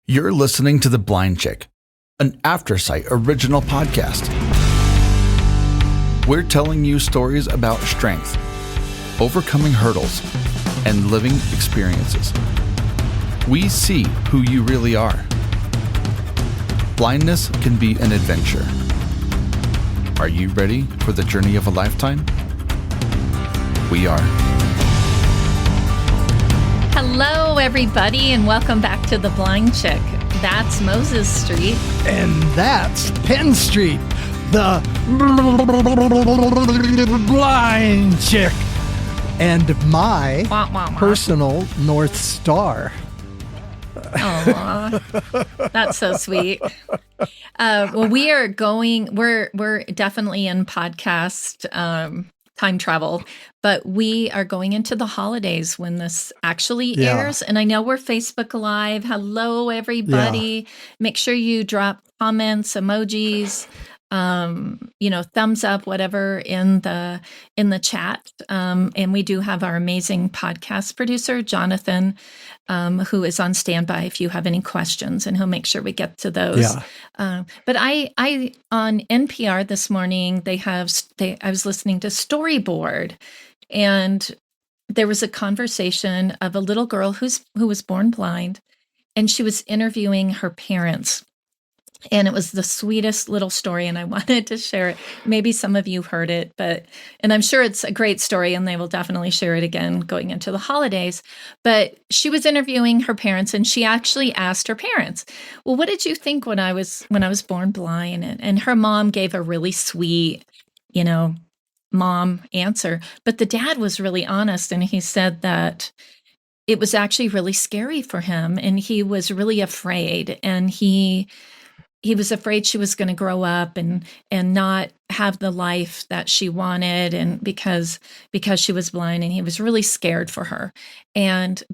You're listening to The Blind Chick, an AfterSight original podcast. We're telling you stories about strength, overcoming hurdles, and living experiences. We see who you really are. Blindness can be an adventure. Are you ready for the journey of a lifetime? We are. Hello, everybody, and welcome back to The Blind Chick. That's Moses Street. And that's Penn Street, the Blind Chick. And my personal North Star. Oh, that's so sweet. Well, we're definitely in podcast time travel, but we are going into the holidays when this actually airs. And I know we're Facebook Live. Hello, everybody. Yeah. Make sure you drop comments, emojis, thumbs up, whatever in the chat. And we do have our amazing podcast producer, Jonathan, who is on standby if you have any questions, and he'll make sure we get to those. Yeah. But I on NPR this morning, I was listening to Storyboard, and there was a conversation of a little girl who was born blind, and she was interviewing her parents. And it was the sweetest little story, and I wanted to share it. Maybe some of you heard it, and I'm sure it's a great story, and they will definitely share it again going into the holidays. But she was interviewing her parents, and she actually asked her parents, "Well, what did you think when I was born blind?" And her mom gave a really sweet, mom answer. But the dad was really honest, and he said that it was actually really scary for him, and he was really afraid, and he was afraid she was going to grow up and not have the life that she wanted, and because she was blind, and he was really scared for her.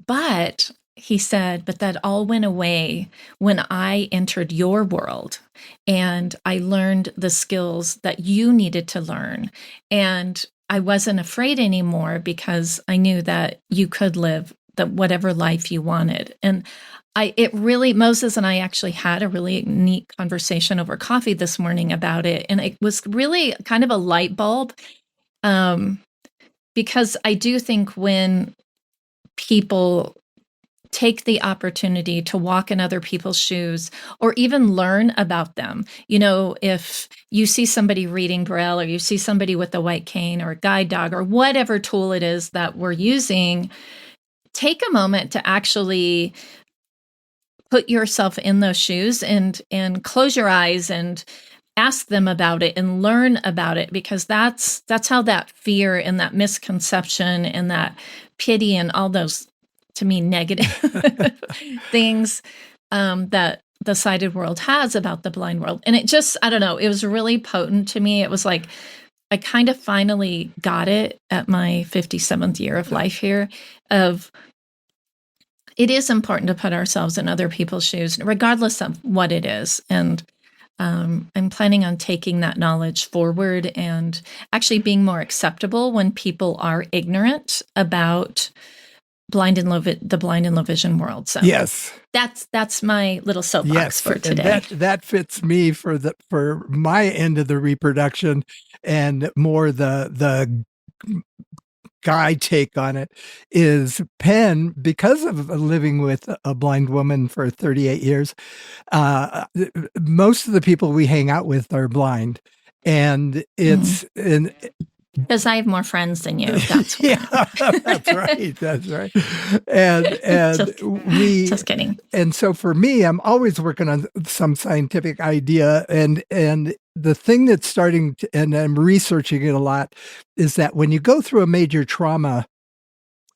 But he said, but that all went away when I entered your world, and I learned the skills that you needed to learn. And I wasn't afraid anymore because I knew that you could live whatever life you wanted. And Moses and I actually had a really neat conversation over coffee this morning about it. And it was really kind of a light bulb, because I do think when people take the opportunity to walk in other people's shoes or even learn about them, if you see somebody reading Braille, or you see somebody with a white cane or a guide dog or whatever tool it is that we're using, take a moment to actually put yourself in those shoes and close your eyes and ask them about it and learn about it, because that's how that fear and that misconception and that pity and all those, to me, negative things that the sighted world has about the blind world. And it just, I don't know, it was really potent to me. It was like, I kind of finally got it at my 57th year of life here, it is important to put ourselves in other people's shoes, regardless of what it is. And I'm planning on taking that knowledge forward and actually being more acceptable when people are ignorant about the blind and low vision world. So yes, that's my little soapbox for today. And that fits me for my end of the reproduction, and more the guy take on it is Penn, because of living with a blind woman for 38 years. Most of the people we hang out with are blind, and it's because I have more friends than you. That's yeah, that's right. That's right. And just kidding. And so for me, I'm always working on some scientific idea, and the thing that's starting to, and I'm researching it a lot, is that when you go through a major trauma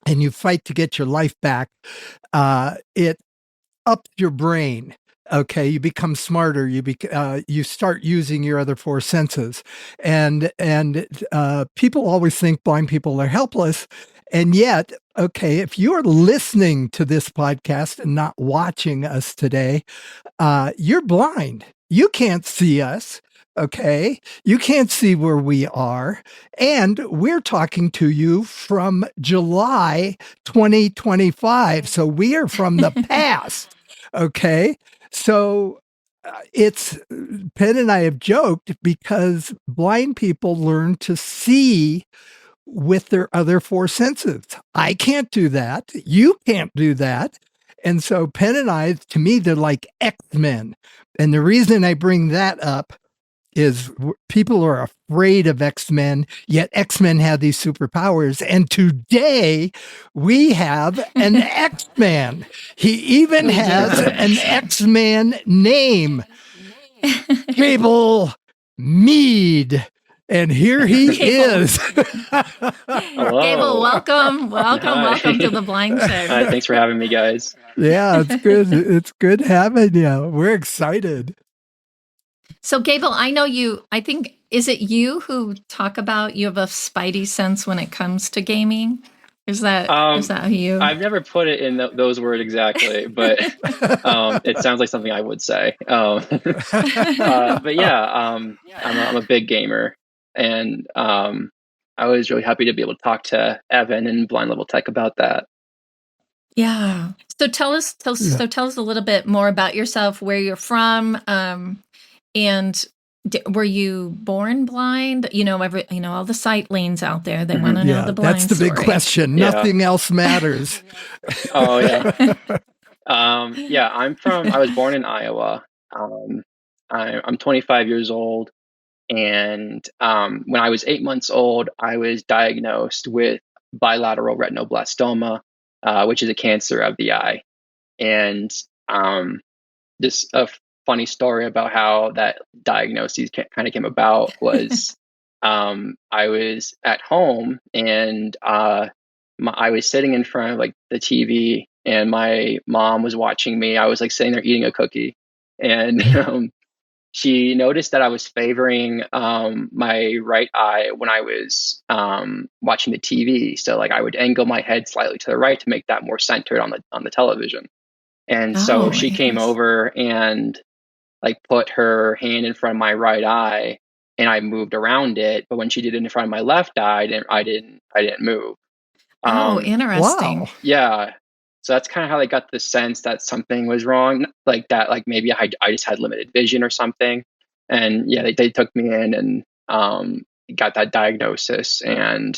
and you fight to get your life back, it ups your brain. Okay, you become smarter. You start using your other four senses, and people always think blind people are helpless, and yet, okay, if you are listening to this podcast and not watching us today, you're blind. You can't see us. Okay, you can't see where we are, and we're talking to you from July 2025, so we are from the past. Okay. So it's Penn and I have joked because blind people learn to see with their other four senses. I can't do that. You can't do that. And so Penn and I, to me, they're like X-Men. And the reason I bring that up is people are afraid of X-Men, yet X-Men have these superpowers. And today we have an X-Man. He even We has do. an X-Man name, Gable Meade. And here he Gable. is. Hello. Gable, welcome Hi. to the Blind Show. Thanks for having me, guys. Yeah, it's good. It's good having you. We're excited. So, Gable, I know you. I think is it you who talk about you have a spidey sense when it comes to gaming? Is that how you? I've never put it in those words exactly, but it sounds like something I would say. But yeah, I'm a big gamer, and I was really happy to be able to talk to Evan and Blind Level Tech about that. Yeah. So tell us a little bit more about yourself, where you're from, and were you born blind? All the sight lanes out there. They want to know the blind that's the big story. question. Yeah. Nothing else matters. Oh yeah. I was born in Iowa. I'm 25 years old, and when I was 8 months old, I was diagnosed with bilateral retinoblastoma, which is a cancer of the eye. And just a funny story about how that diagnosis kind of came about was I was at home, and I was sitting in front of like the TV, and my mom was watching me. I was like sitting there eating a cookie, and she noticed that I was favoring my right eye when I was watching the TV. So like I would angle my head slightly to the right to make that more centered on the television. And so she came over and like put her hand in front of my right eye, and I moved around it. But when she did it in front of my left eye, I didn't move. Interesting. Wow. Yeah. So that's kind of how I got the sense that something was wrong, like that, like maybe I just had limited vision or something. And yeah, they took me in and got that diagnosis. And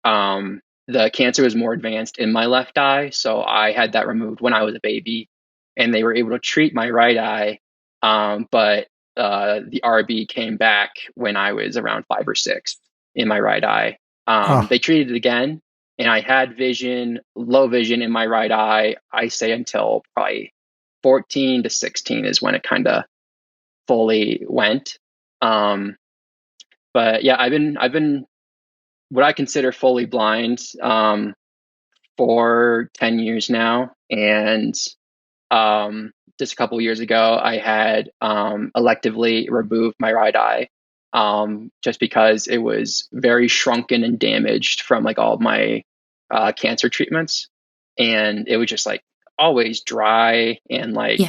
the cancer was more advanced in my left eye. So I had that removed when I was a baby, and they were able to treat my right eye. But the RB came back when I was around 5 or 6 in my right eye. They treated it again, and I had low vision in my right eye, I say until probably 14 to 16 is when it kind of fully went. But yeah, I've been what I consider fully blind for 10 years now. And just a couple of years ago, I had electively removed my right eye just because it was very shrunken and damaged from like all my cancer treatments. And it was just like always dry and like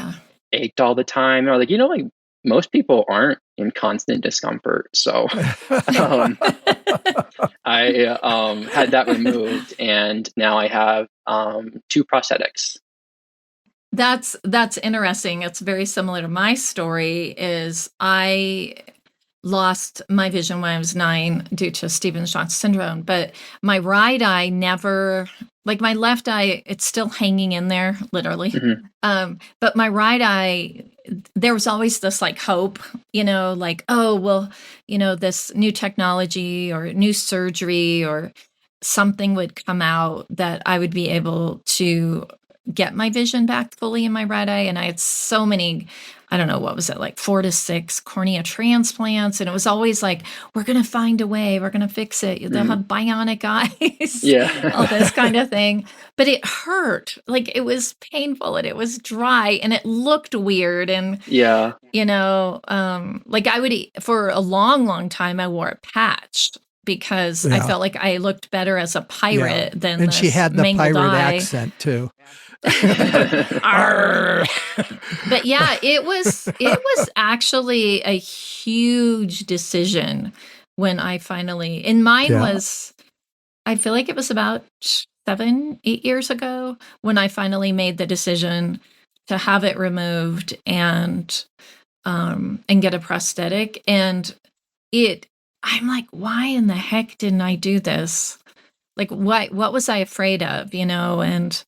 ached all the time. And I was like, like most people aren't in constant discomfort. So I had that removed, and now I have 2 prosthetics. That's interesting. It's very similar to my story. Is I lost my vision when I was 9 due to Stevens-Johnson syndrome, but my right eye never, like my left eye, it's still hanging in there, literally. Mm-hmm. But my right eye, there was always this like hope, like, oh, well, this new technology or new surgery or something would come out that I would be able to get my vision back fully in my right eye. And I had so many, I don't know, what was it, like 4 to 6 cornea transplants. And it was always like, we're going to find a way, we're going to fix it. They'll have bionic eyes, all this kind of thing. But it hurt, like it was painful and it was dry and it looked weird. And, like I would, for a long, long time, I wore a patch because I felt like I looked better as a pirate than and she had the pirate accent too. But yeah, it was actually a huge decision when I finally, and mine was, I feel like it was about 7-8 years ago when I finally made the decision to have it removed and get a prosthetic. And I'm like, why in the heck didn't I do this? Like, what was I afraid of, And,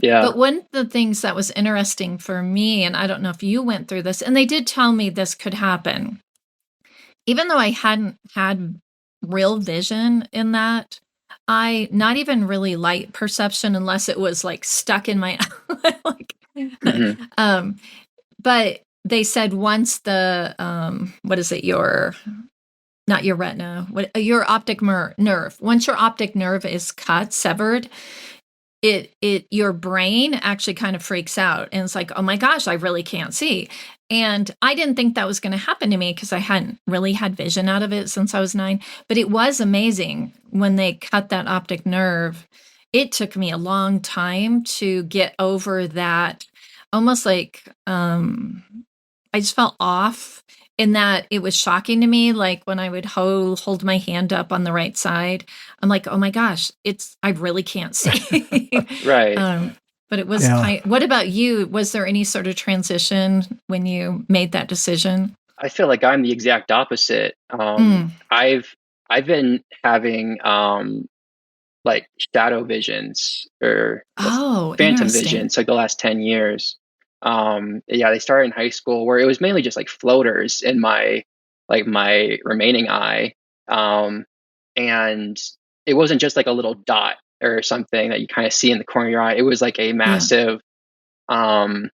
Yeah. but one of the things that was interesting for me, and I don't know if you went through this, and they did tell me this could happen, even though I hadn't had real vision in that, not even really light perception unless it was like stuck in my, like, but they said once the, what is it? Not your retina, your optic nerve. Once your optic nerve is severed, your brain actually kind of freaks out and it's like, oh my gosh, I really can't see. And I didn't think that was going to happen to me because I hadn't really had vision out of it since I was 9. But it was amazing when they cut that optic nerve. It took me a long time to get over that. Almost like I just felt off in that it was shocking to me. Like when I would hold my hand up on the right side, I'm like, oh my gosh, I really can't see. Right. But it was what about you? Was there any sort of transition when you made that decision? I feel like I'm the exact opposite. I've been having like shadow visions or phantom visions like the last 10 years. They started in high school where it was mainly just like floaters in my remaining eye. And it wasn't just like a little dot or something that you kind of see in the corner of your eye. It was like a massive like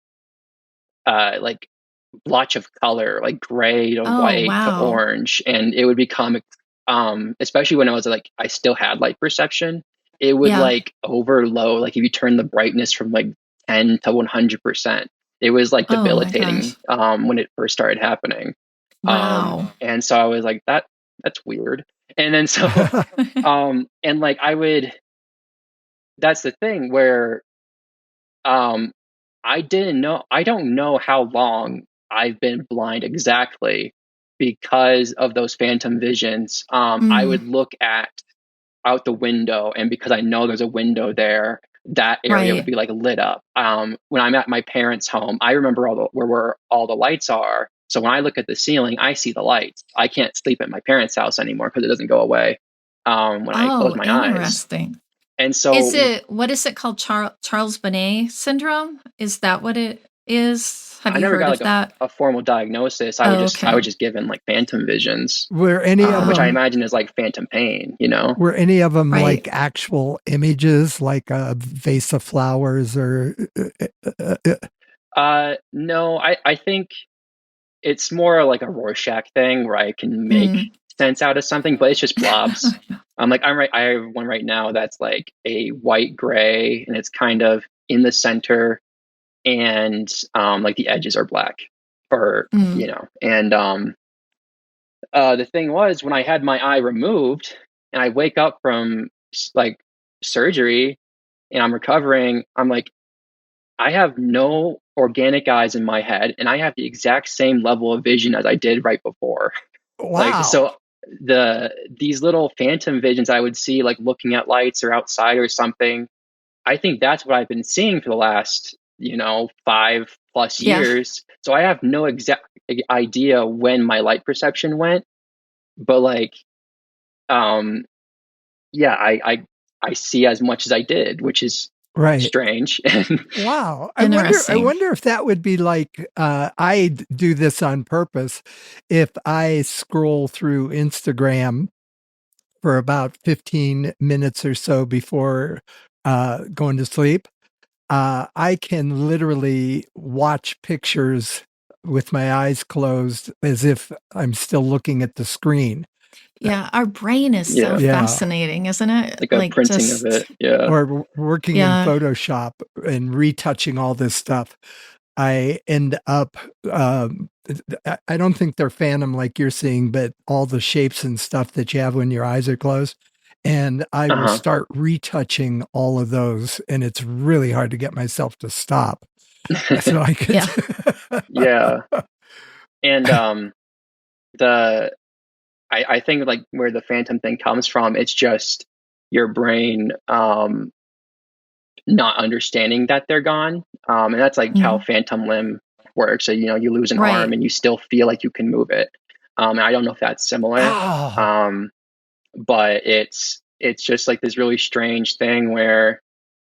blotch of color, like gray to white to orange. And it would become especially when I was like, I still had light perception, it would like overload. Like if you turn the brightness from like 10 to 100%, it was like debilitating when it first started happening. Wow. And so I was like, that's weird. And then so, and like that's the thing where, I don't know how long I've been blind exactly because of those phantom visions. I would look out the window, and because I know there's a window there, that area would be like lit up. When I'm at my parents' home, I remember where all the lights are. So when I look at the ceiling, I see the lights. I can't sleep at my parents' house anymore because it doesn't go away when I close my eyes. Interesting. And so what is it called? Charles-Bonnet syndrome? Is that what it is? Have you heard of that? A formal diagnosis. I was just given like phantom visions. Were any of them, which I imagine is like phantom pain, Were any of them like actual images, like a vase of flowers or? No, I think it's more like a Rorschach thing where I can make sense out of something, but it's just blobs. I have one right now that's like a white gray, and it's kind of in the center, and like the edges are black, or and the thing was, when I had my eye removed and I wake up from like surgery and I'm recovering, I'm like, I have no organic eyes in my head, and I have the exact same level of vision as I did right before. Wow. So these little phantom visions I would see, like looking at lights or outside or something, I think that's what I've been seeing for the last 5+ years. So I have no exact idea when my light perception went, but like I see as much as I did, which is strange. Wow. I wonder if that would be like, I do this on purpose. If I scroll through Instagram for about 15 minutes or so before going to sleep, I can literally watch pictures with my eyes closed as if I'm still looking at the screen. Yeah, our brain is so fascinating, isn't it? Like a printing of it, or working in Photoshop and retouching all this stuff. I end up, I don't think they're phantom like you're seeing, but all the shapes and stuff that you have when your eyes are closed. And I will start retouching all of those, and it's really hard to get myself to stop. So I could, And I think like where the phantom thing comes from, it's just your brain not understanding that they're gone. And that's like how phantom limb works. So, you lose an arm and you still feel like you can move it. And I don't know if that's similar. But it's just like this really strange thing where,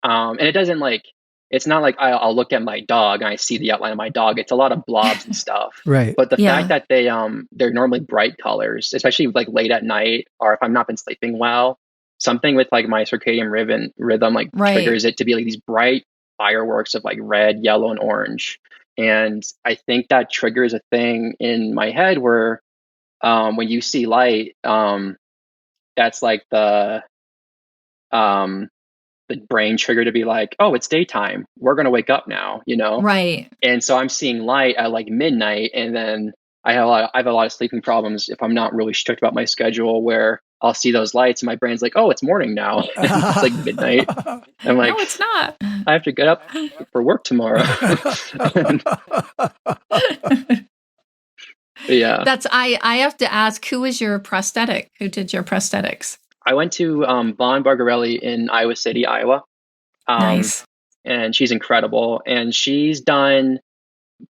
and it doesn't like, it's not like I'll look at my dog and I see the outline of my dog. It's a lot of blobs and stuff. Right. But the fact that they're normally bright colors, especially like late at night, or if I've not been sleeping well, something with like my circadian rhythm like triggers it to be like these bright fireworks of like red, yellow, and orange. And I think that triggers a thing in my head where when you see light, that's like the brain trigger to be like, oh, it's daytime. We're going to wake up now, Right. And so I'm seeing light at like midnight, and then I have a lot of sleeping problems if I'm not really strict about my schedule, where I'll see those lights and my brain's like, oh, it's morning now. It's like midnight. I'm like, no, it's not. I have to get up for work tomorrow. Yeah. I have to ask, who was your prosthetic? Who did your prosthetics? I went to Vaughn Bargarelli in Iowa City, Iowa. Nice. And she's incredible. And she's done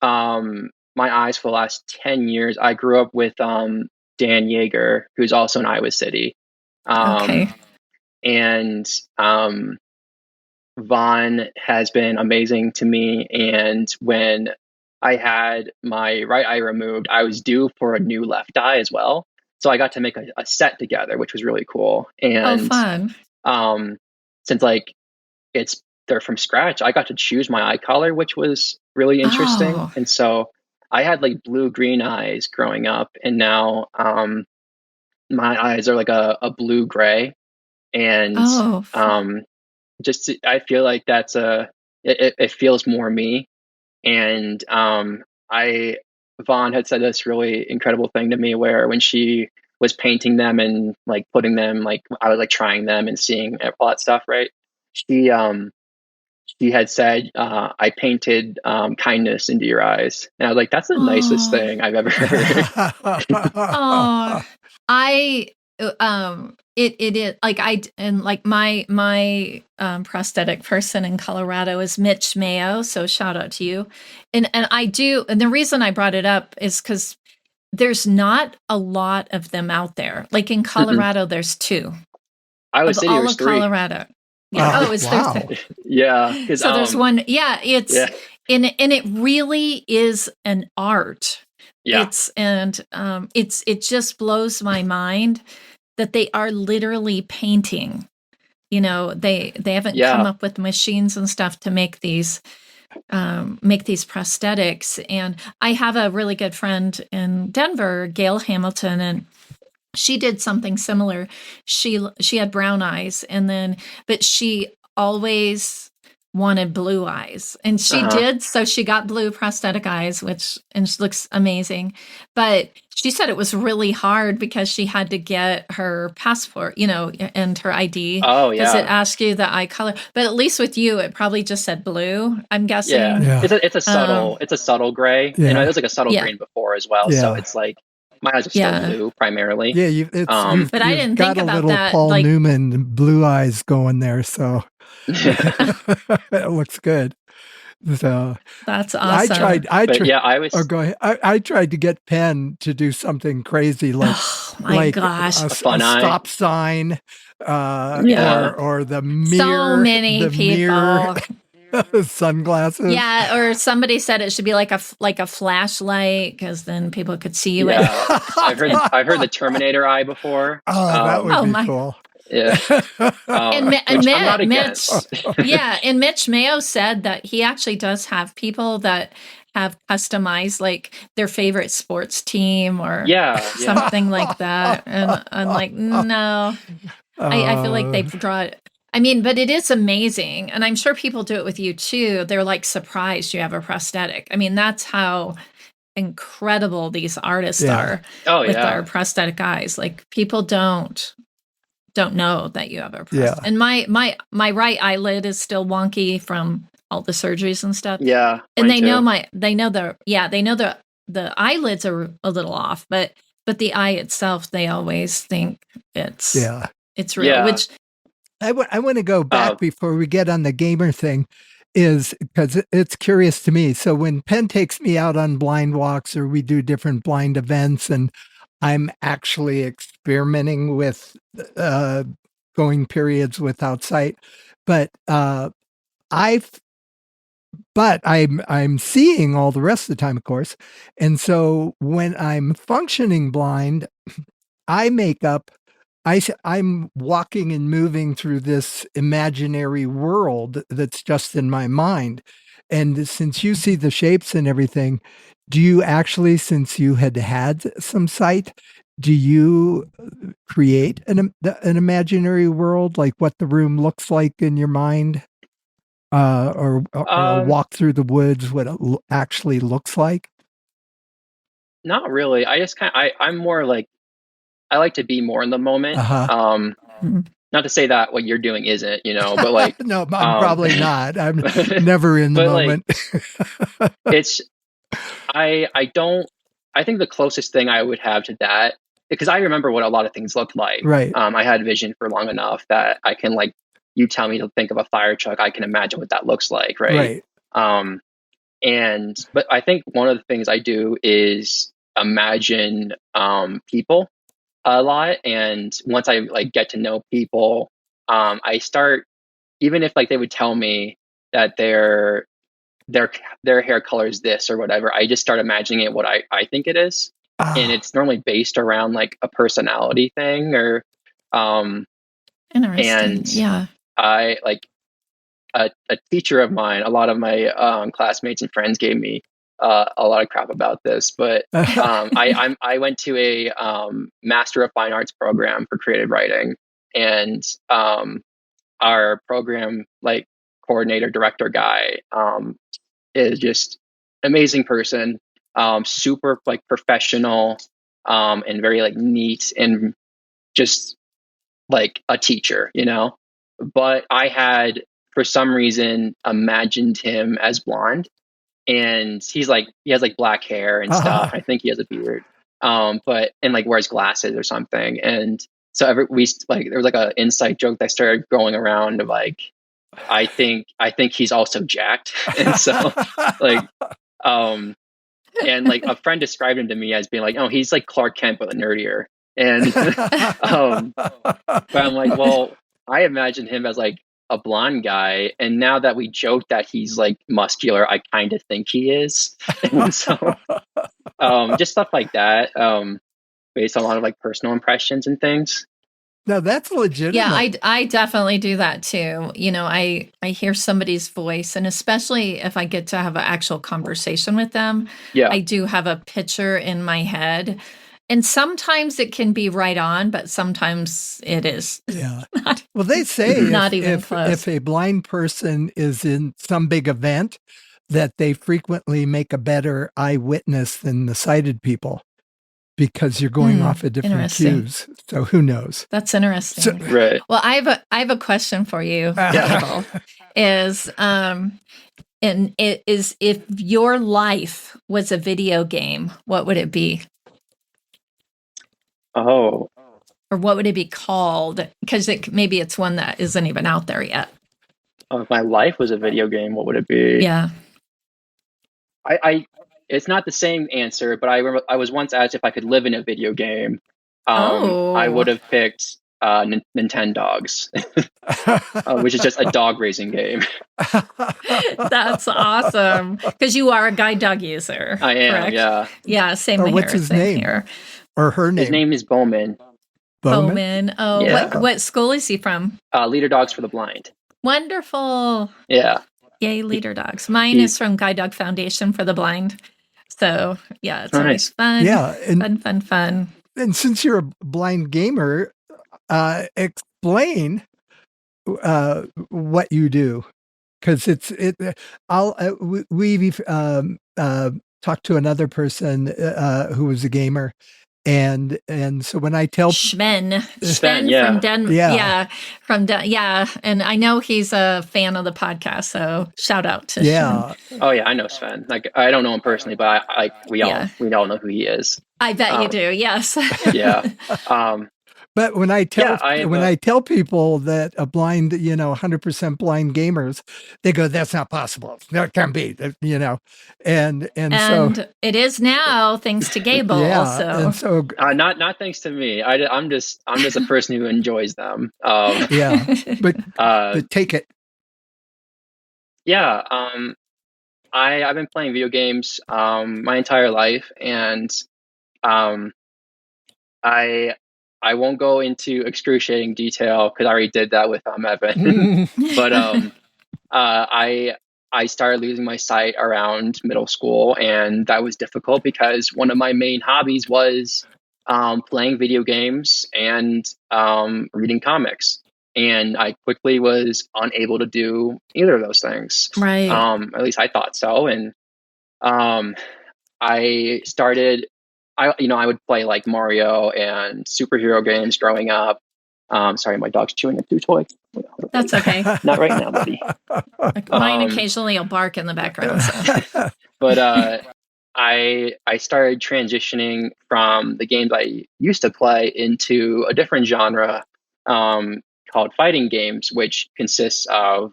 my eyes for the last 10 years. I grew up with Dan Yeager, who's also in Iowa City. And Vaughn has been amazing to me. And when I had my right eye removed, I was due for a new left eye as well. So I got to make a set together, which was really cool. And fun. Since like they're from scratch, I got to choose my eye color, which was really interesting. And so I had like blue-green eyes growing up, and now my eyes are like a blue-gray. And just I feel like that's it feels more me. And Vaughn had said this really incredible thing to me, where when she was painting them and like putting them, like I was like trying them and seeing all that stuff, right? She had said, I painted kindness into your eyes. And I was like, that's the nicest thing I've ever heard. It is like my prosthetic person in Colorado is Mitch Mayo, so shout out to you. And the reason I brought it up is because there's not a lot of them out there. Like in Colorado, there's 2. Iowa City was 3. Colorado. Yeah. It's wow. Yeah. So there's one. Yeah. And it really is an art. Yeah. It just blows my mind that they are literally painting. They haven't come up with machines and stuff to make these prosthetics. And I have a really good friend in Denver, Gail Hamilton, and she did something similar. She had brown eyes, but she always wanted blue eyes, and she did. So she got blue prosthetic eyes, and she looks amazing. But she said it was really hard because she had to get her passport, and her ID. Oh, yeah. Because it asked you the eye color. But at least with you, it probably just said blue, I'm guessing. Yeah. It's a subtle gray. Yeah. It was like a subtle green before as well. Yeah. So it's like my eyes are still blue primarily. Yeah, but I didn't think about that. Paul Newman blue eyes going there, so it looks good. So that's awesome. I go ahead. I tried to get Penn to do something crazy like a stop sign, or the mirror. So many people. Sunglasses. Yeah, or somebody said it should be like a flashlight, because then people could see you. Yeah. I've heard the Terminator eye before. Oh, that would be cool. Yeah. And Mitch Mayo said that he actually does have people that have customized like their favorite sports team or something like that. And I'm like, no, I feel like they've drawn. I mean, but it is amazing. And I'm sure people do it with you too. They're like surprised you have a prosthetic. I mean, that's how incredible these artists are with our prosthetic eyes. Like people don't know that you have a prosthetic. Yeah. And my right eyelid is still wonky from all the surgeries and stuff. Yeah. And they know the eyelids are a little off, but the eye itself, they always think it's real, which I want to go back before we get on the gamer thing, is because it's curious to me. So when Penn takes me out on blind walks or we do different blind events, and I'm actually experimenting with going periods without sight, but I'm seeing all the rest of the time, of course. And so when I'm functioning blind, I make up. I'm walking and moving through this imaginary world that's just in my mind. And since you see the shapes and everything, do you actually, since you had some sight, do you create an imaginary world, like what the room looks like in your mind? Or walk through the woods, what it actually looks like? Not really. I just I'm more like, I like to be more in the moment. Not to say that what you're doing isn't, but like, no, I'm probably not. I'm never in the moment. I think the closest thing I would have to that, because I remember what a lot of things looked like. Right. I had vision for long enough that I can, like, you tell me to think of a fire truck, I can imagine what that looks like. Right. But I think one of the things I do is imagine people a lot. And once I like get to know people, I start, even if like they would tell me that their hair color is this or whatever, I just start imagining it what I think it is. And it's normally based around like a personality thing or interesting. And yeah. I like a teacher of mine, a lot of my classmates and friends gave me a lot of crap about this, but I went to a Master of Fine Arts program for creative writing, and our program like coordinator director guy is just amazing person, super like professional, and very like neat and just like a teacher, But I had, for some reason, imagined him as blonde. And he has like black hair and stuff. I think he has a beard, but like wears glasses or something. And so there was like a inside joke that started going around of like, I think he's also jacked. And so like, and like a friend described him to me as being like, oh, he's like Clark Kent, but nerdier. And, but I'm like, well, I imagine him as like a blonde guy, and now that we joke that he's like muscular, I kind of think he is. And so just stuff like that, based on a lot of like personal impressions and things. No, that's legitimate. Yeah, I definitely do that too. I hear somebody's voice, and especially if I get to have an actual conversation with them, I do have a picture in my head. And sometimes it can be right on, but sometimes it is. Yeah. Well, they say not even close. If a blind person is in some big event, that they frequently make a better eyewitness than the sighted people, because you're going off of different cues. So who knows? That's interesting. So, right. Well, I have a question for you, Gable. Is if your life was a video game, what would it be? Oh. Or what would it be called? Because maybe it's one that isn't even out there yet. Oh, if my life was a video game, what would it be? Yeah. It's not the same answer, but I remember I was once asked if I could live in a video game. I would have picked Nintendogs, which is just a dog raising game. That's awesome. Because you are a guide dog user. I am, correct? yeah. Yeah, same or here. What's his name? Here. Or her name? His name is Bowman. Bowman. Oh, yeah. What school is he from? Leader Dogs for the Blind. Wonderful. Yeah. Yay, Leader Dogs. Mine is from Guide Dog Foundation for the Blind. So, yeah, it's always fun. Yeah. Fun. And since you're a blind gamer, explain what you do. Because we've talked to another person who was a gamer. And so when I tell Sven yeah. from Denver, and I know he's a fan of the podcast, so shout out to Sven. Oh yeah, I know Sven. Like I don't know him personally, but we all know who he is. I bet you do. Yes. Yeah. But when I tell I I tell people that a blind, 100% blind gamers, they go, "That's not possible. That can't be." And so And it is now, thanks to Gable. yeah, Also, and so not thanks to me. I'm just a person who enjoys them. yeah, but take it. Yeah. I've been playing video games my entire life, and um, I won't go into excruciating detail because I already did that with Evan. But I started losing my sight around middle school, and that was difficult because one of my main hobbies was playing video games and reading comics. And I quickly was unable to do either of those things. right? At least I thought so. And um, I started, I would play like Mario and superhero games growing up. Sorry, my dog's chewing a chew toy. That's okay. Not right now, buddy. Like mine occasionally will bark in the background. So. But I started transitioning from the games I used to play into a different genre called fighting games, which consists of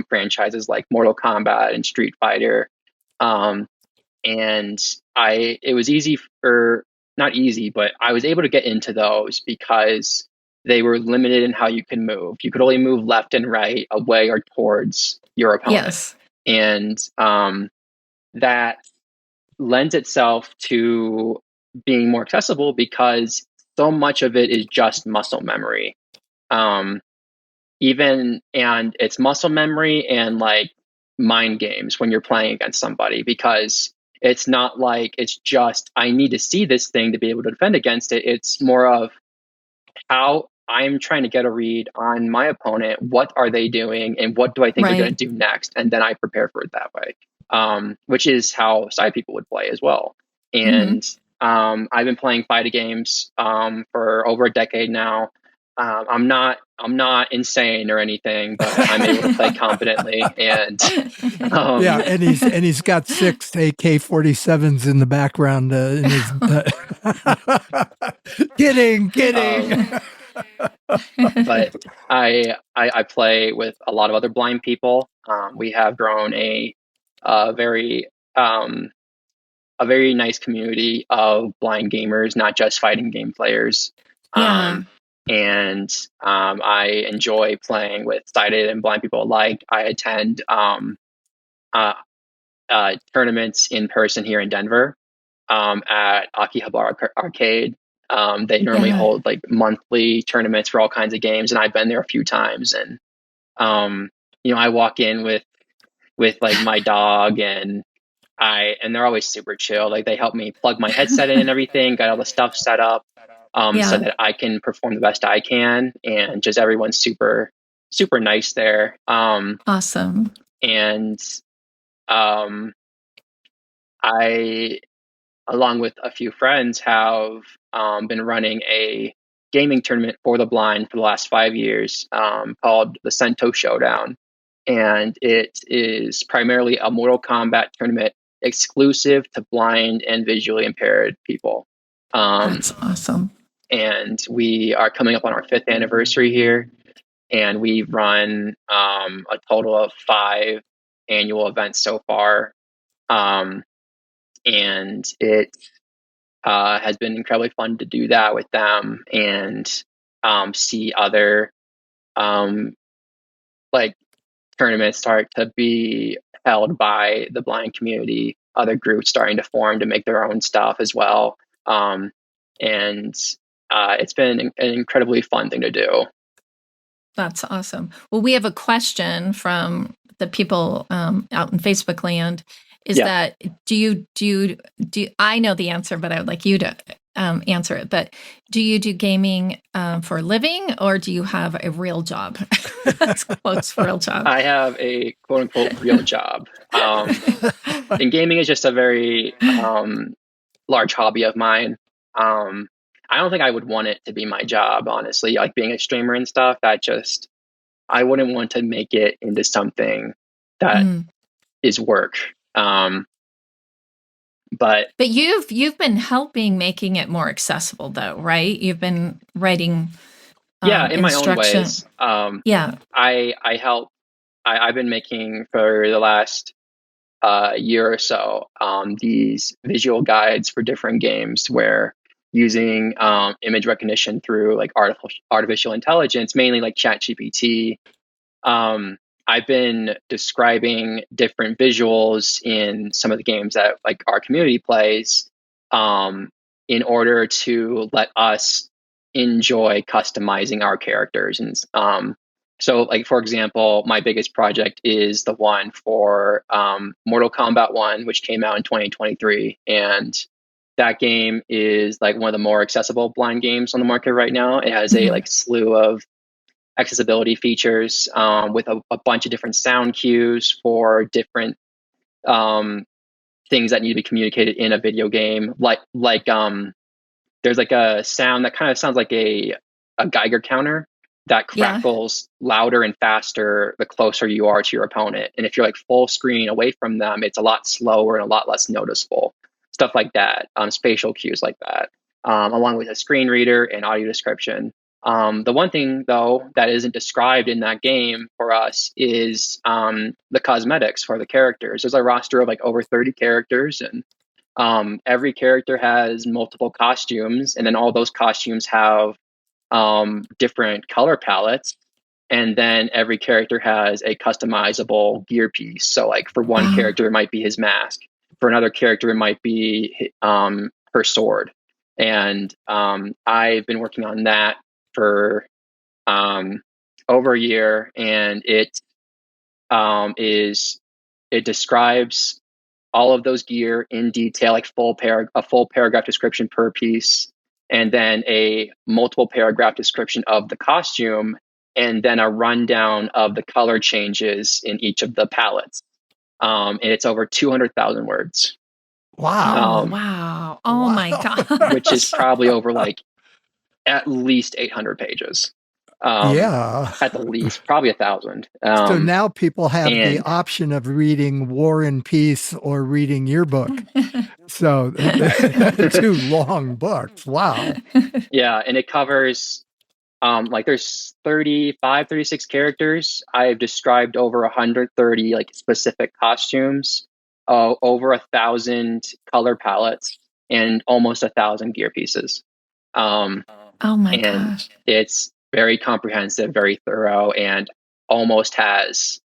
franchises like Mortal Kombat and Street Fighter. And it was easy, or not easy, but I was able to get into those because they were limited in how you could move. You could only move left and right, away or towards your opponent. Yes. And that lends itself to being more accessible because so much of it is just muscle memory. And it's muscle memory and like mind games when you're playing against somebody, because it's not like it's just, I need to see this thing to be able to defend against it. It's more of how I'm trying to get a read on my opponent. What are they doing? And what do I think they're going to do next? And then I prepare for it that way, which is how side people would play as well. And I've been playing fighting games for over a decade now. I'm not insane or anything, but I'm able to play competently. And yeah, and he's got 6 AK-47s in the background. In his, kidding. But I play with a lot of other blind people. We have grown a very nice community of blind gamers, not just fighting game players. Yeah. And I enjoy playing with sighted and blind people alike. I attend tournaments in person here in Denver at Akihabara Arcade. They normally hold like monthly tournaments for all kinds of games, and I've been there a few times. And I walk in with like my dog, and they're always super chill. Like they help me plug my headset in and everything, got all the stuff set up. So that I can perform the best I can, and just everyone's super, super nice there. Awesome. And I, along with a few friends, have been running a gaming tournament for the blind for the last 5 years called the Cento Showdown. And it is primarily a Mortal Kombat tournament exclusive to blind and visually impaired people. That's awesome. And we are coming up on our 5th anniversary here, and we've run a total of 5 annual events so far, and it has been incredibly fun to do that with them and see other like tournaments start to be held by the blind community, other groups starting to form to make their own stuff as well, and it's been an incredibly fun thing to do. That's awesome. Well, we have a question from the people out in Facebook land. Is that do you I know the answer, but I would like you to answer it. But do you do gaming for a living, or do you have a real job? That's quotes, real job. I have a quote unquote real job. And gaming is just a very large hobby of mine. I don't think I would want it to be my job, honestly. Like being a streamer and stuff, I wouldn't want to make it into something that is work. But you've been helping making it more accessible, though, right? You've been writing in my own instruction. ways. Yeah. I help. I've been making for the last year or so these visual guides for different games where using image recognition through like artificial intelligence, mainly like ChatGPT. I've been describing different visuals in some of the games that like our community plays in order to let us enjoy customizing our characters. And so, like, for example, my biggest project is the one for Mortal Kombat 1, which came out in 2023. And that game is like one of the more accessible blind games on the market right now. It has a like slew of accessibility features with a bunch of different sound cues for different things that need to be communicated in a video game. There's like a sound that kind of sounds like a Geiger counter that crackles louder and faster the closer you are to your opponent. And if you're like full screen away from them, it's a lot slower and a lot less noticeable. Stuff like that, spatial cues like that, along with a screen reader and audio description. The one thing, though, that isn't described in that game for us is the cosmetics for the characters. There's a roster of like over 30 characters, and every character has multiple costumes, and then all those costumes have different color palettes. And then every character has a customizable gear piece. So like for one character, it might be his mask. For another character, it might be her sword. And I've been working on that for over a year, and it describes all of those gear in detail, like a full paragraph description per piece, and then a multiple paragraph description of the costume, and then a rundown of the color changes in each of the palettes. And it's over 200,000 words. Wow. Wow. Oh my God. Which is probably over like at least 800 pages. At the least, probably 1,000. So now people have the option of reading War and Peace or reading your book. So 2 long books. Wow. Yeah, and it covers like there's 35, 36 characters. I've described over 130 like specific costumes, over 1,000 color palettes, and almost 1,000 gear pieces. Oh my gosh. It's very comprehensive, very thorough, and almost has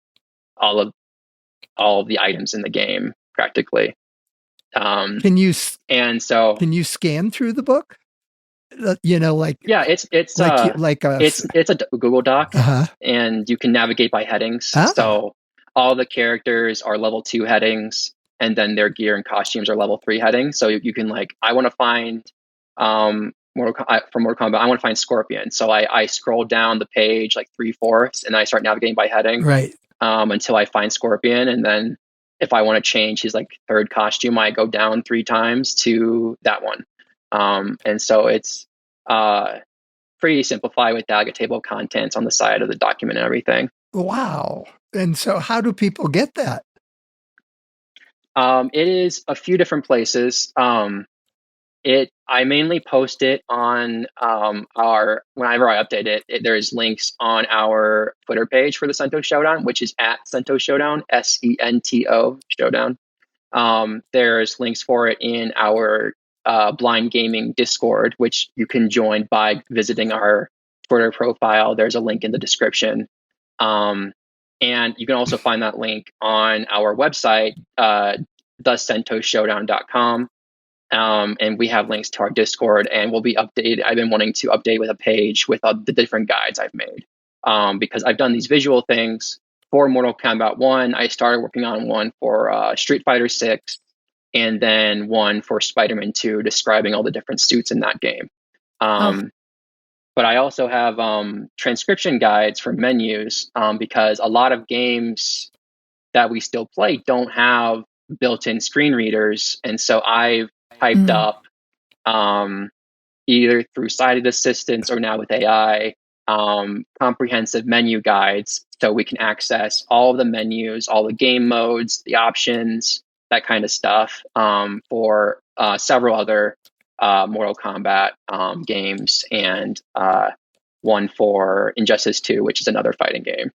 all of the items in the game practically. Can you scan through the book? It's a Google Doc, and you can navigate by headings. So all the characters are level 2 headings, and then their gear and costumes are level 3 headings. So you can like, I want to find from Mortal Kombat, I want to find Scorpion. So I scroll down the page like 3/4, and I start navigating by heading, right, until I find Scorpion, and then if I want to change his like 3rd costume, I go down 3 times to that one. And so it's pretty simplified with like a table of contents on the side of the document and everything. Wow! And so, how do people get that? It is a few different places. I mainly post it on whenever I update it, there's links on our Twitter page for the Cento Showdown, which is at Cento Showdown, SENTO Showdown. There's links for it in our blind gaming Discord, which you can join by visiting our Twitter profile. There's a link in the description. And you can also find that link on our website, thecentoshowdown.com. And we have links to our Discord, and we'll be updated. I've been wanting to update with a page with the different guides I've made, because I've done these visual things for Mortal Kombat 1. I started working on one for Street Fighter 6, and then one for Spider-Man 2, describing all the different suits in that game. But I also have transcription guides for menus, because a lot of games that we still play don't have built-in screen readers, and so I've typed up, either through sighted assistance or now with AI, comprehensive menu guides, so we can access all of the menus, all the game modes, the options, that kind of stuff, for several other Mortal Kombat games, and one for Injustice 2, which is another fighting game.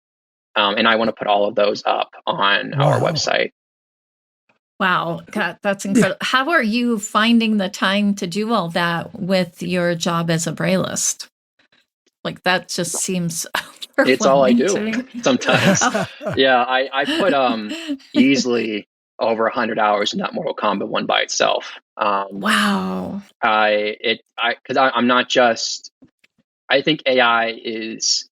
And I want to put all of those up on our website. Wow, that's incredible. Yeah. How are you finding the time to do all that with your job as a braillist? Like, that just seems it's all I do sometimes. Yeah, I put easily over 100 hours in that Mortal Kombat one by itself. Wow. Because I'm not just, I think AI is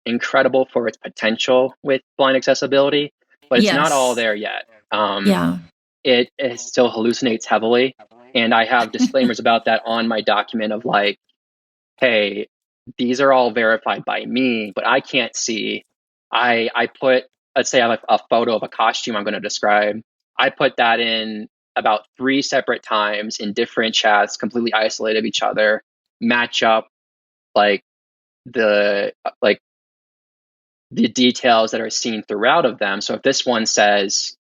incredible for its potential with blind accessibility, but it's not all there yet. It still hallucinates heavily. And I have disclaimers about that on my document of like, hey, these are all verified by me, but I can't see. I put, let's say I have a photo of a costume I'm going to describe. I put that in about 3 separate times in different chats, completely isolated of each other, match up like the details that are seen throughout of them. So if this one says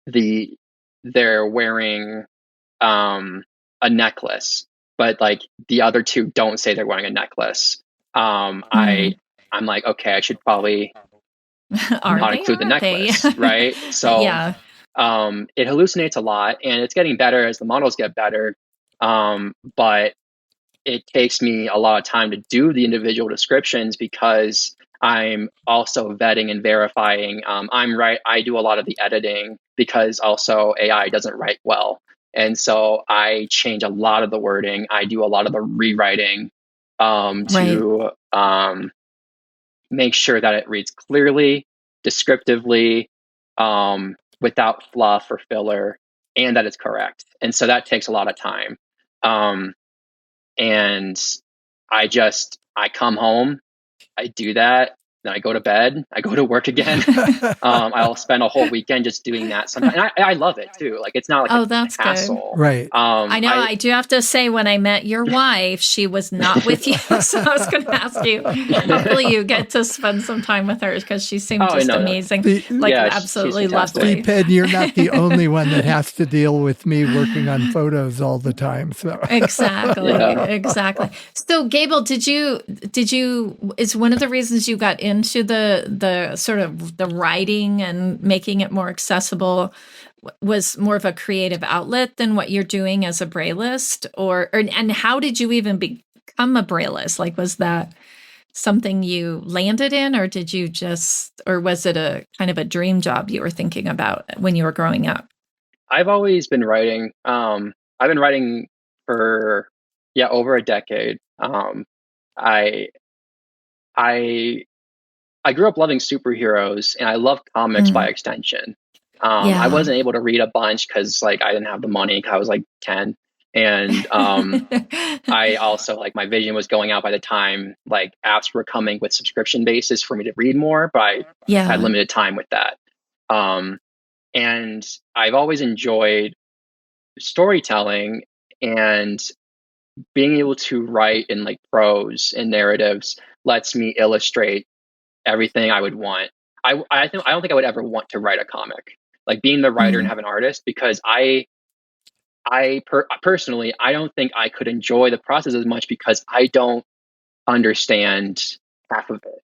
they're wearing a necklace, but like the other two don't say they're wearing a necklace, I'm like, okay, I should probably not include the necklace, right? So it hallucinates a lot, and it's getting better as the models get better. But it takes me a lot of time to do the individual descriptions because I'm also vetting and verifying. I do a lot of the editing because also AI doesn't write well. And so I change a lot of the wording. I do a lot of the rewriting to make sure that it reads clearly, descriptively, without fluff or filler, and that it's correct. And so that takes a lot of time. And I come home, I do that, then I go to bed, I go to work again. I'll spend a whole weekend just doing that sometimes. And I love it too. Like, it's not like that's hassle. Good. Right. I know. I do have to say, when I met your wife, she was not with you. So I was going to ask you, hopefully you get to spend some time with her, because she seemed amazing. Absolutely lovely. Pen, you're not the only one that has to deal with me working on photos all the time. So Exactly. So Gable, is one of the reasons you got into the sort of the writing and making it more accessible was more of a creative outlet than what you're doing as a braillist, and how did you even become a braillist? Like, was that something you landed in, or was it a kind of a dream job you were thinking about when you were growing up? I've always been writing. I've been writing for over a decade. I grew up loving superheroes, and I love comics by extension. I wasn't able to read a bunch because I didn't have the money. I was 10, and I also my vision was going out by the time apps were coming with subscription basis for me to read more, but I had limited time with that. And I've always enjoyed storytelling, and being able to write in prose and narratives lets me illustrate everything I would want. I don't think I would ever want to write a comic, being the writer and have an artist, because personally, I don't think I could enjoy the process as much because I don't understand half of it.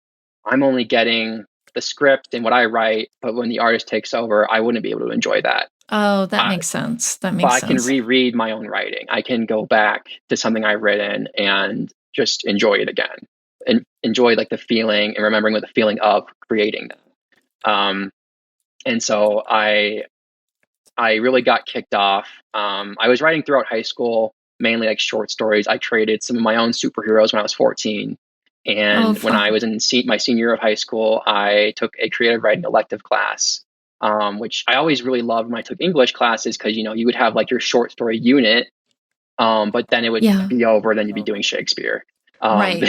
I'm only getting the script and what I write, but when the artist takes over, I wouldn't be able to enjoy that. Oh, that makes sense. That makes sense. I can reread my own writing. I can go back to something I've written and just enjoy it again, and enjoy the feeling and remembering what the feeling of creating that. And so I really got kicked off. I was writing throughout high school, mainly short stories. I created some of my own superheroes when I was 14. And when I was in my senior year of high school, I took a creative writing elective class, which I always really loved when I took English classes, because, you would have your short story unit, but then it would be over, then you'd be doing Shakespeare. Right.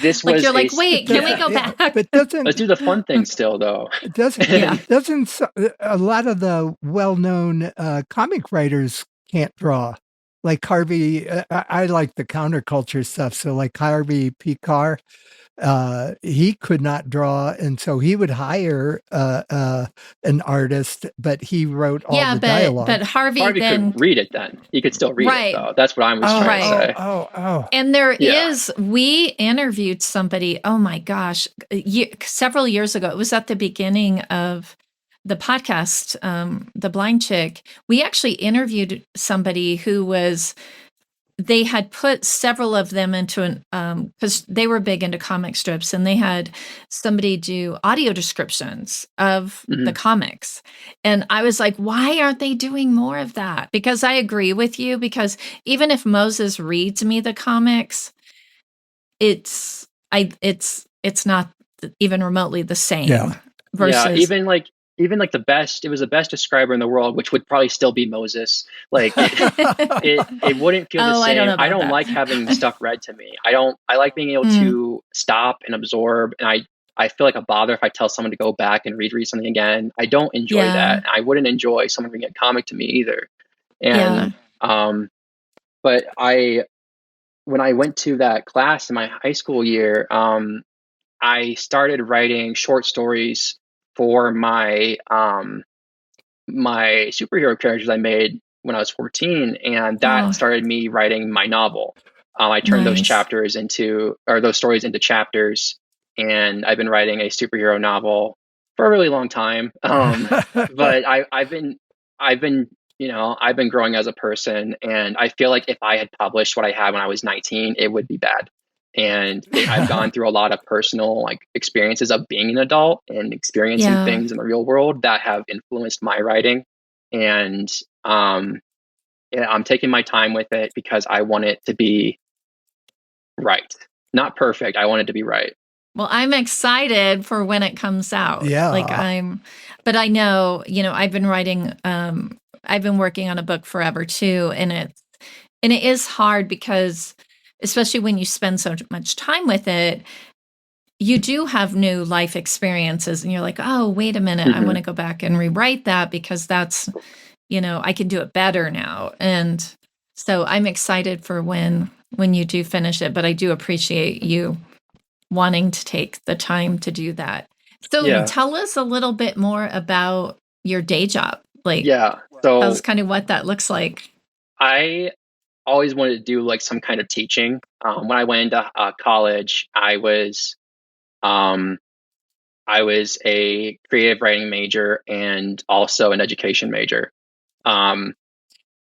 This was you're wait, can we go back? But let's do the fun thing still, though. Doesn't a lot of the well-known comic writers can't draw? like Harvey, I like the counterculture stuff. So like Harvey Picar, he could not draw, and so he would hire an artist, but he wrote all Yeah, the but dialogue. Harvey then could read it then. He could still read it, right. though. That's what I was trying to say. And there Yeah. is, we interviewed somebody, oh my gosh, several years ago. It was at the beginning of the podcast, The Blind Chick. We actually interviewed somebody who was, they had put several of them into an, because they were big into comic strips, and they had somebody do audio descriptions of the comics. And I was like, why aren't they doing more of that? Because I agree with you, because even if Moses reads me the comics, it's not even remotely the same. Yeah. Versus even like the best, it was the best describer in the world, which would probably still be Moses. Like it wouldn't feel the same. I don't like having stuff read to me. I like being able to stop and absorb. And I feel like a bother if I tell someone to go back and read something again. I don't enjoy that. I wouldn't enjoy someone reading a comic to me either. And, but when I went to that class in my high school year, I started writing short stories for my my superhero characters I made when I was 14, and that started me writing my novel. I turned those stories into chapters, and I've been writing a superhero novel for a really long time. But I've been growing as a person, and I feel like if I had published what I had when I was 19, it would be bad. And I've gone through a lot of personal experiences of being an adult and experiencing things in the real world that have influenced my writing. And I'm taking my time with it because I want it to be right. Not perfect. I want it to be right. Well, I'm excited for when it comes out. Yeah. But I know, I've been writing, I've been working on a book forever too. And it is hard because, especially when you spend so much time with it, you do have new life experiences, and you're like, oh, wait a minute, I want to go back and rewrite that because that's, I can do it better now. And so I'm excited for when you do finish it, but I do appreciate you wanting to take the time to do that. So tell us a little bit more about your day job. So tell us kind of what that looks like. I always wanted to do some kind of teaching. When I went into college, I was a creative writing major and also an education major. And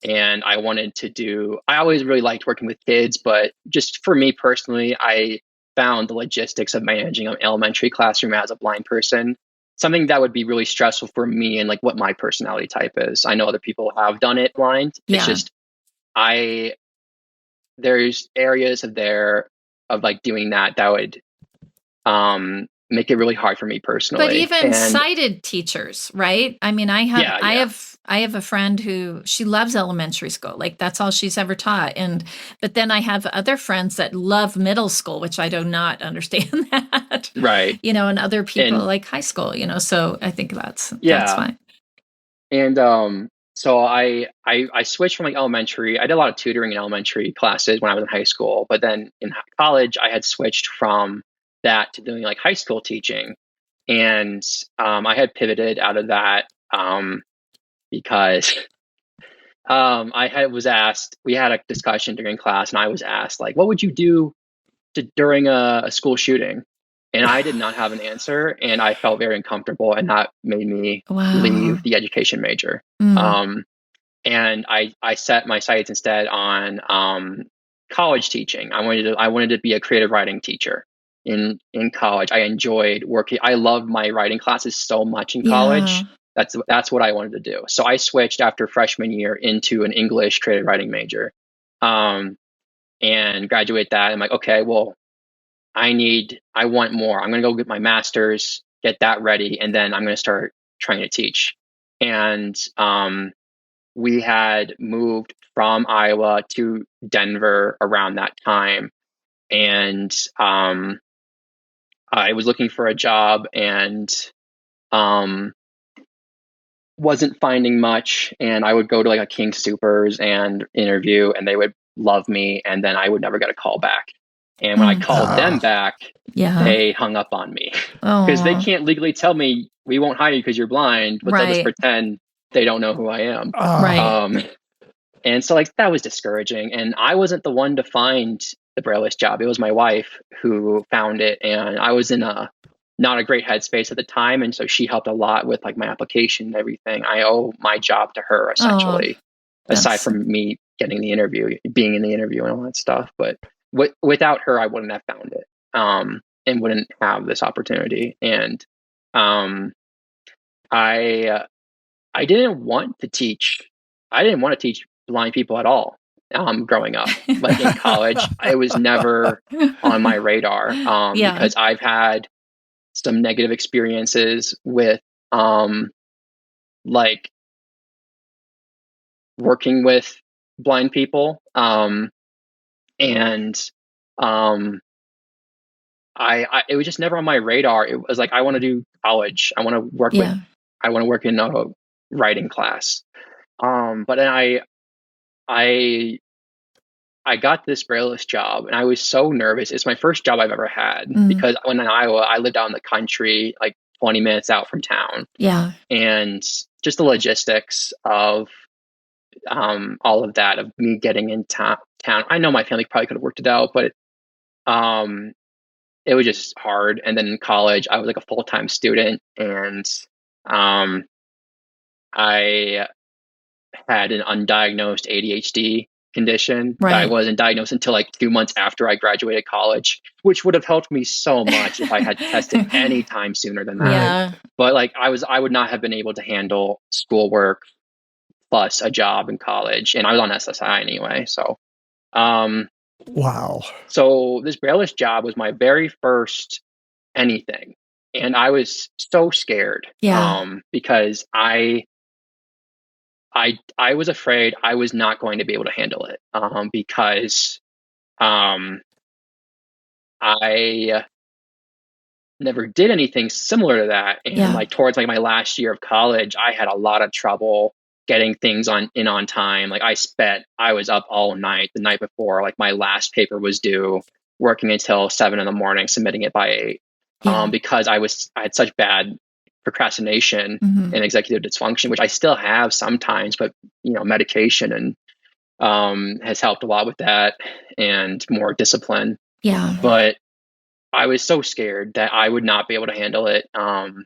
I always really liked working with kids, but just for me personally, I found the logistics of managing an elementary classroom as a blind person something that would be really stressful for me and what my personality type is. I know other people have done it blind. It's just, there's areas of doing that would make it really hard for me personally. But even sighted teachers, right? I mean, I have a friend who, she loves elementary school. That's all she's ever taught. But then I have other friends that love middle school, which I do not understand that. Right. And other people like high school, so I think that's fine. And so I switched from elementary. I did a lot of tutoring in elementary classes when I was in high school, but then in college I had switched from that to doing high school teaching. And I had pivoted out of that because was asked, we had a discussion during class, and I was asked what would you do during a school shooting? And I did not have an answer, and I felt very uncomfortable, and that made me leave the education major. And I set my sights instead on college teaching. I wanted to be a creative writing teacher in college. I enjoyed working. I loved my writing classes so much in college. That's what I wanted to do. So I switched after freshman year into an English creative writing major, and graduate that. I'm like, okay, well, I want more. I'm going to go get my master's, get that ready, and then I'm going to start trying to teach. And we had moved from Iowa to Denver around that time. And I was looking for a job, and wasn't finding much, and I would go to like a King Supers and interview, and they would love me, and then I would never get a call back. And when I called them back, they hung up on me because they can't legally tell me we won't hire you because you're blind, but they'll just pretend they don't know who I am. And so like that was discouraging. And I wasn't the one to find the braillist job. It was my wife who found it, and I was in not a great headspace at the time, and so she helped a lot with like my application and everything. I owe my job to her essentially, aside from me getting the interview, being in the interview and all that stuff. But without her, I wouldn't have found it, and wouldn't have this opportunity. And I didn't want to teach. I didn't want to teach blind people at all. Growing up, like in college, it was never on my radar, because I've had some negative experiences with like working with blind people, and I it was just never on my radar. It was like I want to do college. I want to work in a writing class. But then I got this braillist job, and I was so nervous. It's my first job I've ever had, because when in Iowa, I lived out in the country, like 20 minutes out from town. Yeah. And just the logistics of all of that, of me getting in town. I know my family probably could have worked it out, but it was just hard. And then in college, I was like a full-time student, and I had an undiagnosed ADHD condition that I wasn't diagnosed until like 2 months after I graduated college, which would have helped me so much if I had tested any time sooner than that. But like I would not have been able to handle schoolwork plus a job in college, and I was on SSI anyway. So, wow. So this braillist job was my very first anything, and I was so scared. Because I was afraid I was not going to be able to handle it, because I never did anything similar to that. And like towards like my last year of college, I had a lot of trouble getting things on time. Like I was up all night the night before, like my last paper was due, working until 7 a.m, submitting it by 8, because I had such bad procrastination and executive dysfunction, which I still have sometimes, but medication and has helped a lot with that, and more discipline. But I was so scared that I would not be able to handle it. And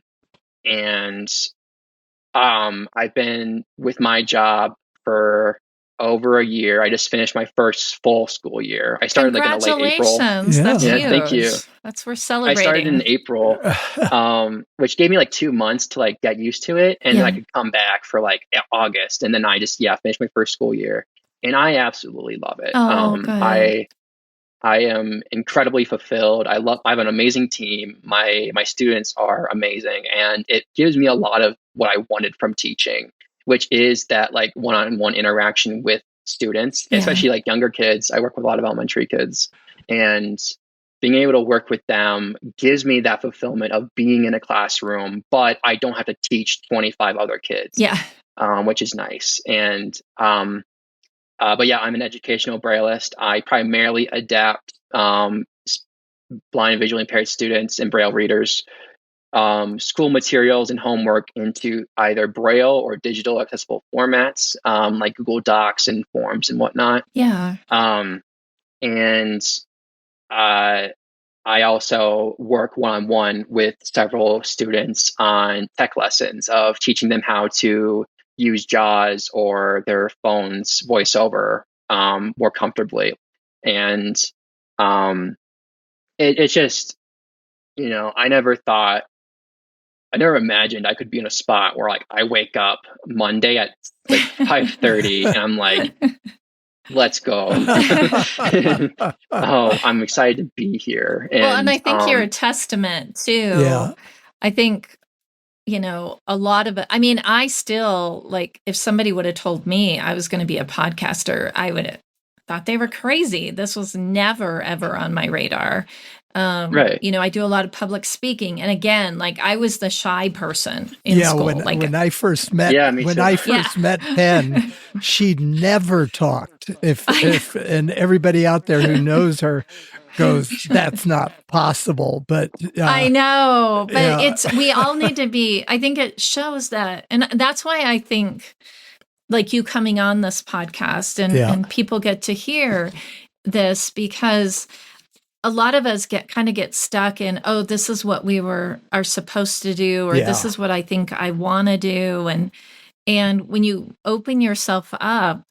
I've been with my job for over a year. I just finished my first full school year. I started like in late April. Congratulations. That's huge. Thank you. That's we're celebrating. I started in April, which gave me like 2 months to like get used to it. And then I could come back for like August. And then I just, finished my first school year. And I absolutely love it. I am incredibly fulfilled. I have an amazing team. My students are amazing. And it gives me a lot of what I wanted from teaching, which is that like one-on-one interaction with students, especially like younger kids. I work with a lot of elementary kids, and being able to work with them gives me that fulfillment of being in a classroom, but I don't have to teach 25 other kids, which is nice. And, but yeah, I'm an educational braillist. I primarily adapt blind and visually impaired students and braille readers school materials and homework into either braille or digital accessible formats, like Google Docs and forms and whatnot. And I also work one-on-one with several students on tech lessons of teaching them how to use JAWS or their phone's voiceover more comfortably. And it's just, I never imagined I could be in a spot where like I wake up Monday at like 5:30 and I'm like, let's go. I'm excited to be here. And I think you're a testament too. I think, a lot of it. I mean, I still like, if somebody would have told me I was going to be a podcaster, I would have thought they were crazy. This was never, ever on my radar. Right. I do a lot of public speaking. And again, like I was the shy person in school. When I first met Penn, she never talked. And everybody out there who knows her goes, that's not possible. But I know, but we all need to be, I think it shows that. And that's why I think like you coming on this podcast and people get to hear this, because a lot of us get stuck in, oh, this is what we are supposed to do, or this is what I think I want to do. And when you open yourself up,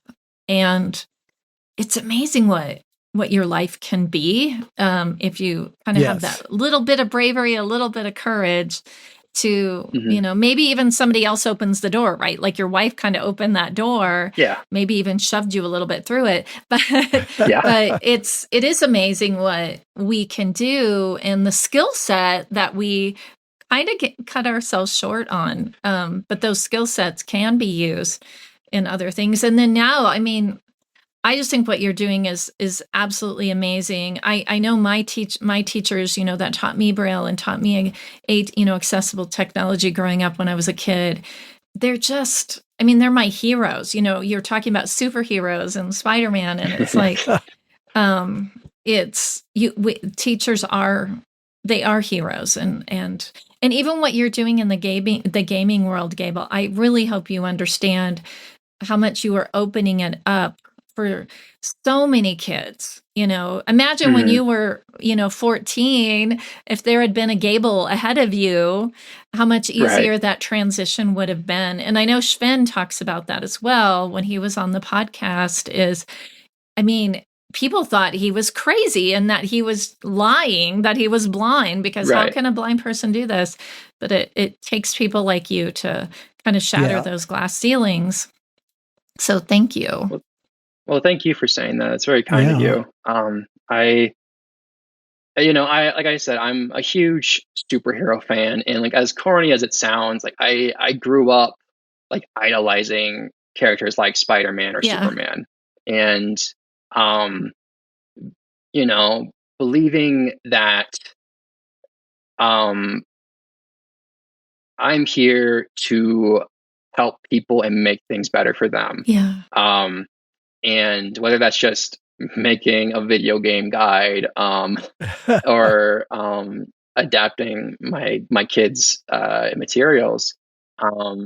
and it's amazing what your life can be, if you kind of have that little bit of bravery, a little bit of courage to, maybe even somebody else opens the door, right? Like your wife kind of opened that door, maybe even shoved you a little bit through it, but it is amazing what we can do, and the skill set that we kind of cut ourselves short on. But those skill sets can be used in other things. And then now, I mean, I just think what you're doing is absolutely amazing. I know my teachers, that taught me Braille and taught me accessible technology growing up when I was a kid. They're just, they're my heroes. You're talking about superheroes and Spider-Man, and it's like, teachers are heroes, and even what you're doing in the gaming world, Gable. I really hope you understand how much you are opening it up for so many kids. Imagine when you were, 14, if there had been a Gable ahead of you, how much easier that transition would have been. And I know Sven talks about that as well when he was on the podcast. People thought he was crazy and that he was lying, that he was blind, because how can a blind person do this? But it takes people like you to kind of shatter those glass ceilings. So thank you. Well, thank you for saying that. It's very kind of you. Like I said, I'm a huge superhero fan, and like as corny as it sounds, like I grew up like idolizing characters like Spider-Man or Superman, and believing that I'm here to help people and make things better for them. Yeah. And whether that's just making a video game guide, or adapting my kids' materials, there's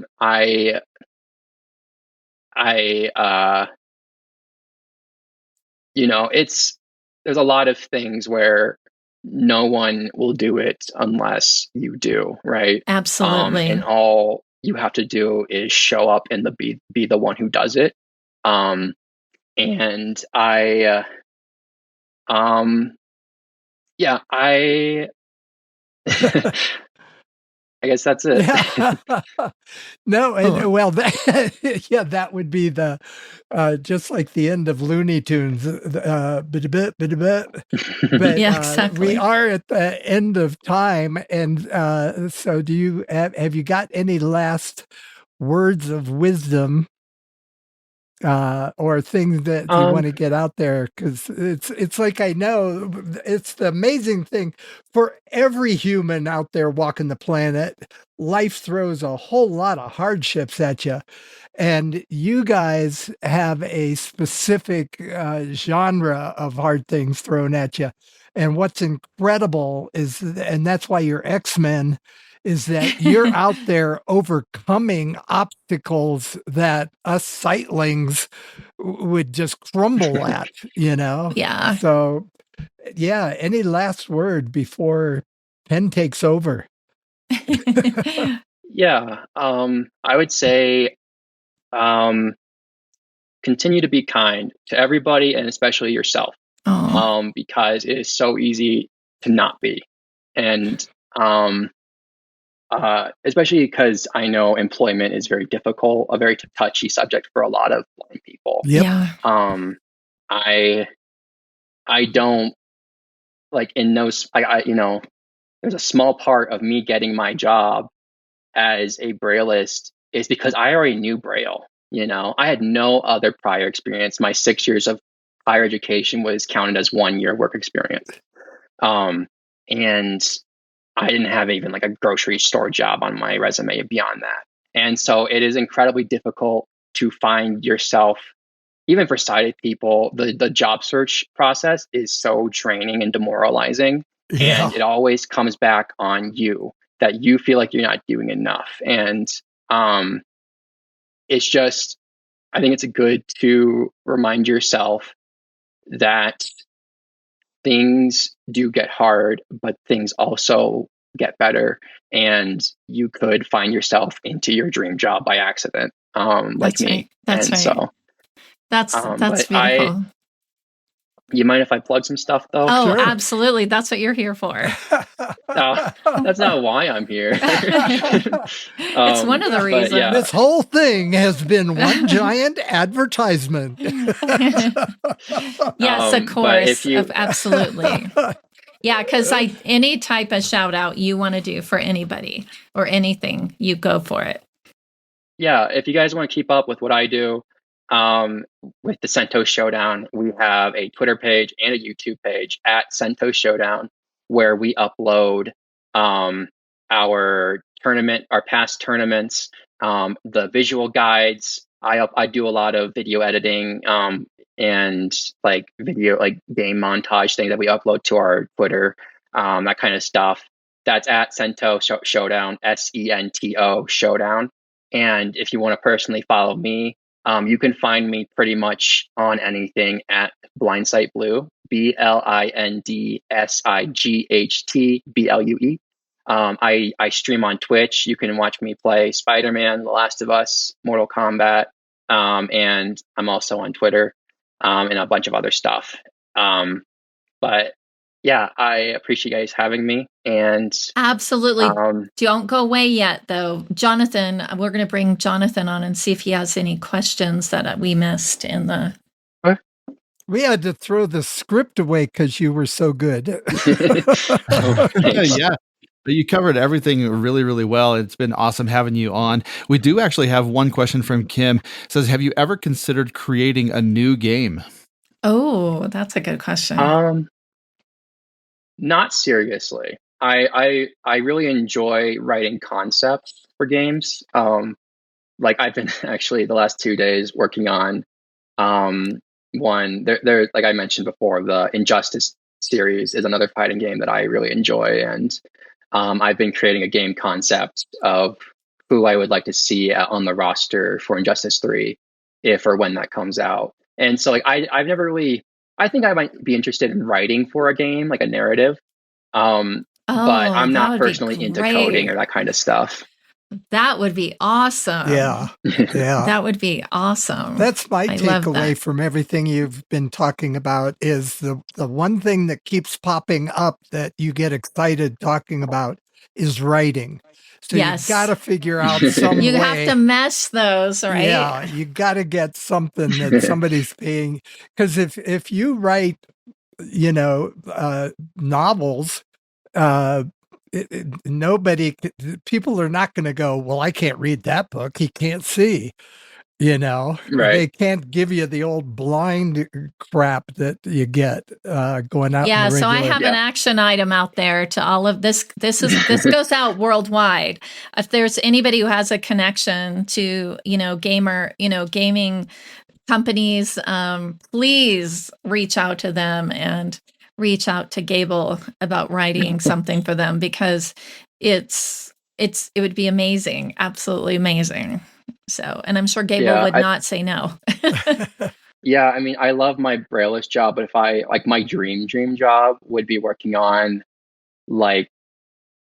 a lot of things where no one will do it unless you do, right? Absolutely. And all you have to do is show up and be the one who does it. And I guess that's it. No, well, that would be the just like the end of Looney Tunes. But exactly. We are at the end of time, and so have you got any last words of wisdom? Or things that you want to get out there, because it's like, I know it's the amazing thing for every human out there walking the planet. Life throws a whole lot of hardships at you, and you guys have a specific genre of hard things thrown at you. And what's incredible is, and that's why you're X-Men, is that you're out there overcoming obstacles that us sightlings would just crumble at, Yeah. So, any last word before Penn takes over? I would say continue to be kind to everybody, and especially yourself, because it is so easy to not be. And especially because I know employment is very difficult, a very touchy subject for a lot of blind people. Yep. Yeah. I don't like in those. There's a small part of me getting my job as a braillist is because I already knew Braille. I had no other prior experience. My 6 years of higher education was counted as 1 year work experience. And I didn't have even like a grocery store job on my resume beyond that. And so it is incredibly difficult to find yourself, even for sighted people. The job search process is so draining and demoralizing. Yeah. And it always comes back on you, that you feel like you're not doing enough. And it's just, I think it's good to remind yourself that things do get hard, but things also get better, and you could find yourself into your dream job by accident, like That's me. right. That's And right. so, That's but beautiful. You mind if I plug some stuff though? Oh, Sure. absolutely. That's what you're here for. No, that's not why I'm here. It's one of the but reasons. yeah. This whole thing has been one giant advertisement. Yes, of But course. if you, Absolutely. Yeah, because any type of shout out you want to do for anybody or anything, you go for it. yeah, if you guys want to keep up with what I do, with the Cento Showdown, we have a Twitter page and a YouTube page at Cento Showdown, where we upload our past tournaments, the visual guides. I do a lot of video editing, and like video, like game montage thing that we upload to our Twitter, that kind of stuff. That's at Cento Showdown, Sento Showdown. And if you want to personally follow me, you can find me pretty much on anything at BlindsightBlue, BlindsightBlue. I stream on Twitch. You can watch me play Spider-Man, The Last of Us, Mortal Kombat, and I'm also on Twitter, and a bunch of other stuff. But yeah, I appreciate you guys having me. And absolutely. Don't go away yet, though. Jonathan, we're going to bring Jonathan on and see if he has any questions that we missed in the. We had to throw the script away because you were so good. Yeah. You covered everything really, really well. It's been awesome having you on. We do actually have one question from Kim. It says, have you ever considered creating a new game? Oh, that's a good question. Not seriously. I really enjoy writing concepts for games. Like I've been actually the last 2 days working on one. There, like I mentioned before, the Injustice series is another fighting game that I really enjoy, and I've been creating a game concept of who I would like to see on the roster for Injustice 3, if or when that comes out. And so, like, I've never really. I think I might be interested in writing for a game, like a narrative. But I'm not personally into coding or that kind of stuff. That would be awesome. Yeah. Yeah. That would be awesome. That's my takeaway from everything you've been talking about, is the one thing that keeps popping up that you get excited talking about is writing. So yes. You've got to figure out some you way. have to mesh those, right? Yeah, you got to get something that somebody's paying. Because if you write, novels, people are not going to go, well, I can't read that book. He can't see. Right. They can't give you the old blind crap that you get going out. Yeah, so I have an action item out there to all of this. This goes out worldwide. If there's anybody who has a connection to, gaming companies, please reach out to them and reach out to Gable about writing something for them, because it would be amazing, absolutely amazing. So, and I'm sure Gable would not say no. Yeah, I mean, I love my braillist job, but if my dream job would be working on like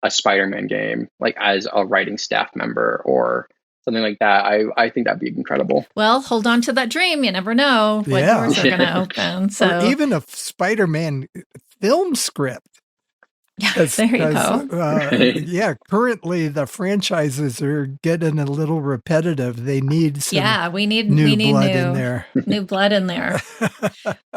a Spider-Man game, like as a writing staff member or something like that. I think that'd be incredible. Well, hold on to that dream. You never know what doors are going to open. So, or even a Spider-Man film script. Yeah, there you go. Currently the franchises are getting a little repetitive. They need some we need new blood in there. New blood in there.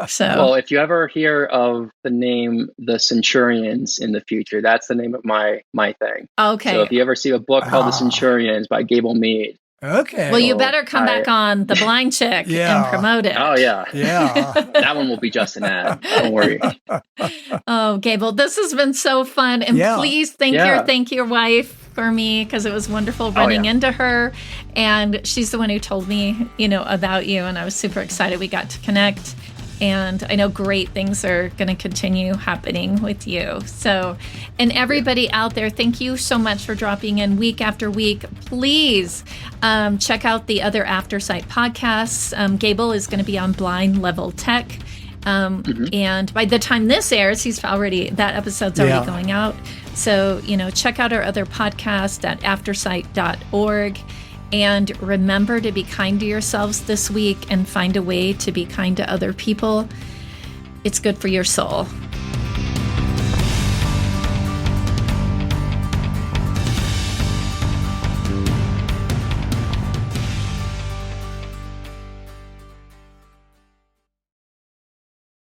So, well, if you ever hear of the name The Centurions in the future, that's the name of my thing. Okay. So if you ever see a book called The Centurions by Gable Meade, Okay. Well, you better come back on The Blind Chick and promote it. Oh, yeah. Yeah. That one will be just an ad. Don't worry. Oh, Gable, this has been so fun. And please thank your wife for me, because it was wonderful running into her. And she's the one who told me, about you. And I was super excited we got to connect. And I know great things are going to continue happening with you. So, and everybody out there, thank you so much for dropping in week after week. Please check out the other AfterSight podcasts. Gable is going to be on Blind Level Tech. And by the time this airs, that episode's already going out. So, check out our other podcast at aftersight.org. And remember to be kind to yourselves this week and find a way to be kind to other people. It's good for your soul.